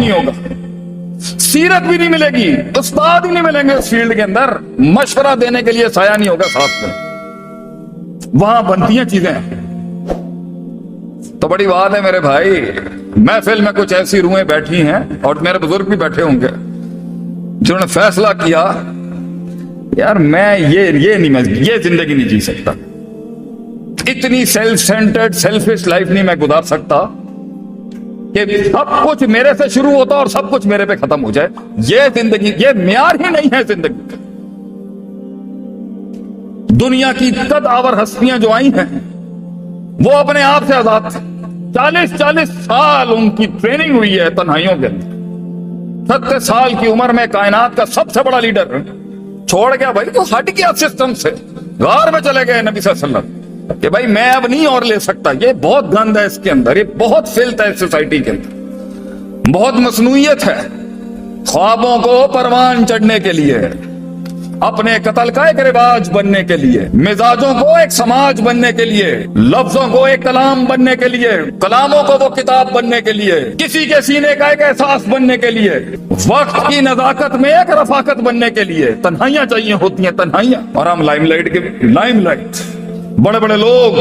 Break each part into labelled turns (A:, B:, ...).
A: نہیں ہوگا, سیرت بھی نہیں ملے گی, استاد ہی نہیں ملیں گے اس فیلڈ کے اندر, مشورہ دینے کے لیے سایہ نہیں ہوگا ساتھ میں. وہاں بنتی ہیں چیزیں. تو بڑی بات ہے میرے بھائی, محفل میں کچھ ایسی روحیں بیٹھی ہیں اور میرے بزرگ بھی بیٹھے ہوں گے جنہوں نے فیصلہ کیا یار میں یہ زندگی نہیں جی سکتا, اتنی سیلف سینٹرڈ سیلفش لائف نہیں میں گزار سکتا کہ سب کچھ میرے سے شروع ہوتا اور سب کچھ میرے پہ ختم ہو جائے. یہ زندگی, یہ معیار ہی نہیں ہے زندگی کا. دنیا کی قد آور ہستیاں جو آئی ہیں وہ اپنے آپ سے آزاد تھے. 40 سال ان کی ٹریننگ ہوئی ہے تنہائیوں کے اندر. 70 سال کی عمر میں کائنات کا سب سے بڑا لیڈر چھوڑ گیا بھائی, تو ہٹ گیا سسٹم سے, غار میں چلے گئے نبی صلی اللہ علیہ وسلم کہ بھائی میں اب نہیں اور لے سکتا, یہ بہت گند ہے اس کے اندر, یہ بہت فلت ہے سوسائٹی کے اندر, بہت مصنوعیت ہے. خوابوں کو پروان چڑھنے کے لیے, اپنے قتل کا ایک رواج بننے کے لیے, مزاجوں کو ایک سماج بننے کے لیے, لفظوں کو ایک کلام بننے کے لیے, کلاموں کو وہ کتاب بننے کے لیے, کسی کے سینے کا ایک احساس بننے کے لیے, وقت کی نزاکت میں ایک رفاقت بننے کے لیے تنہائیاں چاہیے ہوتی ہیں, تنہائیاں. اور ہم لائم لائٹ بڑے بڑے لوگ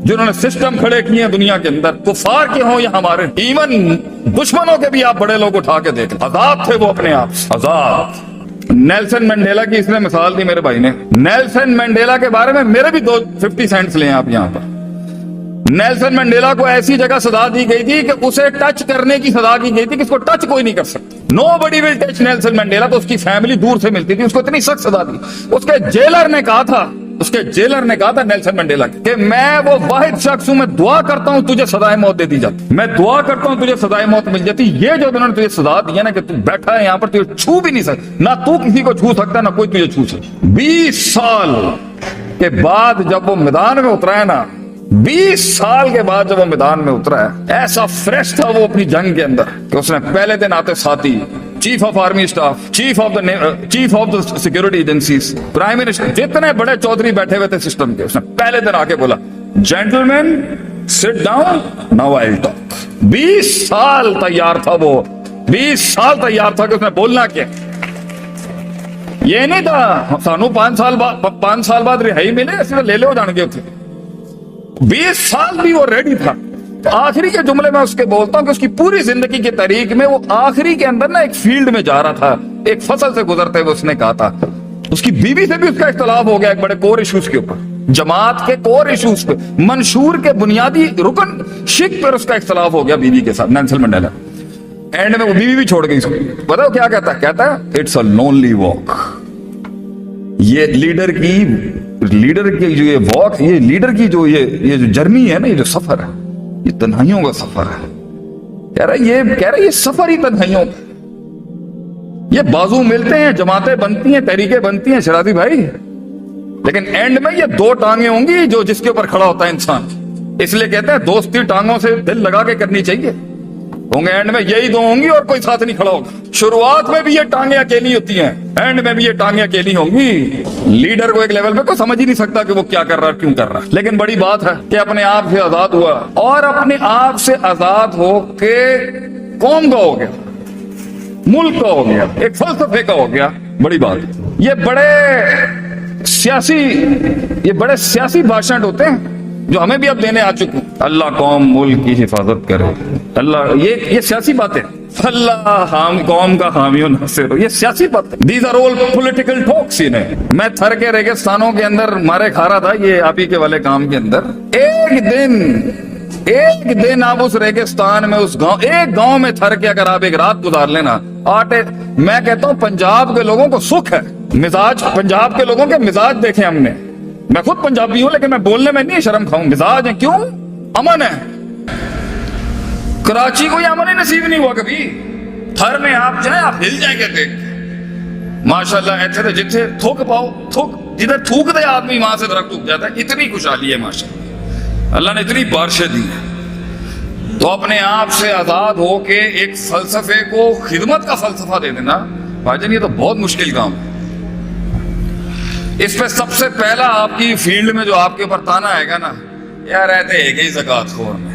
A: جنہوں نے سسٹم کھڑے کیے ہیں دنیا کے اندر, کفار کے ہوں یا ہمارے, ایون دشمنوں کے بھی آپ بڑے لوگ اٹھا کے دیکھیں, آزاد تھے وہ اپنے آپ سے, آزاد. نیلسن منڈیلا کی اس نے مثال دی میرے بھائی نے. نیلسن منڈیلا کے بارے میں میرے بھی 50 سینٹس لیں آپ یہاں پر. نیلسن منڈیلا کو ایسی جگہ سزا دی گئی تھی کہ اسے ٹچ کرنے کی سزا دی گئی تھی کہ اس کو ٹچ کوئی نہیں کر سکتا. نو بڈی ول ٹچ نیلسن منڈیلا. تو اس کی فیملی دور سے ملتی تھی, اس کو اتنی سخت سزا دی. اس کے جیلر نے کہا تھا نیلسن منڈیلا کہ میں وہ واحد شخص ہوں, میں دعا کرتا ہوں تجھے سزائے موت دے دی جاتی, میں دعا کرتا ہوں تجھے سزائے موت مل جاتی. یہ جو انہوں نے تجھے سزا دی ہے نا کہ تو بیٹھا ہے یہاں پر, تجھے چھو بھی نہیں سکتا, نہ تو کسی کو چھو سکتا نہ کوئی تجھے چھو سکتا. 20 سال کے بعد جب وہ میدان میں اترا ہے نا, 20 سال کے بعد جب وہ میدان میں اترا ہے, ایسا فریش تھا وہ اپنی جنگ کے اندر کہ اس نے پہلے دن آتے ساتھی, chief of army staff, chief of the security agencies, prime minister, جتنے بڑے چودھری بیٹھے ہوئے تھے سسٹم کے, اس نے پہلے دن آ کے بولا gentleman sit down now I will talk. 20 سال تیار تھا وہ, 20 سال تیار تھا کہ اس نے بولنا کیا. یہ نہیں تھا سانو 5 سال بعد رہائی ملے اس نے لے لے ہو جان گے. 20 سال بھی وہ ریڈی تھا. آخری کے جملے میں اس کے بولتا ہوں کہ اس کی پوری زندگی کی تاریخ میں وہ آخری کے اندر نا ایک فیلڈ میں جا رہا تھا, ایک فصل سے گزرتے ہوئے اس نے کہا تھا, اس کی بیوی سے بھی اس کا اختلاف ہو گیا ایک بڑے کور ایشوز کے اوپر, جماعت کے کور ایشوز پہ, منشور کے بنیادی رکن شک پر اس کا اختلاف ہو گیا بیوی کے ساتھ, نیلسن منڈیلا. اینڈ میں وہ بیوی بھی چھوڑ گئی اس کو. بتاؤ کیا کہتا ہے اٹس اے لونلی واک. یہ لیڈر کی جو یہ واک, یہ لیڈر کی جو یہ جو جرنی ہے نا, یہ جو سفر ہے, یہ تنہائیوں کا سفر ہے. کہہ رہا یہ سفر ہی تنہائیوں کا. یہ بازو ملتے ہیں, جماعتیں بنتی ہیں, تحریکیں بنتی ہیں شرازی بھائی, لیکن اینڈ میں یہ 2 ٹانگیں ہوں گی جو جس کے اوپر کھڑا ہوتا ہے انسان. اس لیے کہتے ہیں دوستی ٹانگوں سے دل لگا کے کرنی چاہیے. ہوں گے اینڈ میں یہی 2 ہوں گی اور کوئی ساتھ نہیں کھڑا ہوگا. شروعات میں بھی یہ ٹانگیں اکیلی ہوتی ہیں, اینڈ میں بھی یہ ٹانگیں اکیلی ہوں گی. لیڈر کو ایک لیول پہ کوئی سمجھ ہی نہیں سکتا کہ وہ کیا کر رہا ہے, کیوں کر رہا ہے. لیکن بڑی بات ہے کہ اپنے آپ سے آزاد ہوا, اور اپنے آپ سے آزاد ہو کے قوم کا ہو گیا, ملک کا ہو گیا, ایک فلسفے کا ہو گیا. بڑی بات. یہ بڑے سیاسی بھاشن ہوتے ہیں جو ہمیں بھی اب دینے آ چکے. اللہ قوم ملک کی حفاظت کرے, اللہ, یہ سیاسی باتیں. اللہ قوم کا حامی و ناصر, یہ سیاسی باتیں. دیز آر آل پولیٹیکل ٹاکس. میں تھر کے ریگستانوں کے اندر مارے کھا رہا تھا یہ آپ ہی کے والے کام کے اندر. ایک دن آپ اس ریگستان میں, اس گاؤں, ایک گاؤں میں تھر کے اگر آپ ایک رات گزار لینا, میں کہتا ہوں پنجاب کے لوگوں کو سکھ ہے. مزاج پنجاب کے لوگوں کے مزاج دیکھیں ہم نے. میں خود پنجابی ہوں لیکن میں بولنے میں نہیں شرم کھاؤں. مزاج ہے, کیوں؟ امن ہے. کراچی کو یہ امن ہی نصیب نہیں ہوا کبھی. تھر میں آپ جائیں, آپ ہل جائیں گے دیکھ. ماشاءاللہ ایسے تھے جتنے تھوک پاؤ, جدھر تھوک دے آدمی وہاں سے درخت اگ جاتا ہے. اتنی خوشحالی ہے ماشاءاللہ, اللہ نے اتنی بارشیں دی ہیں. تو اپنے آپ سے آزاد ہو کے ایک فلسفے کو خدمت کا فلسفہ دے دینا بھائی جان, یہ تو بہت مشکل کام ہے. اس پہ سب سے پہلا آپ کی فیلڈ میں جو آپ کے اوپر تانا آئے گا نا, یار رہتے ایک ہی زکات خور میں,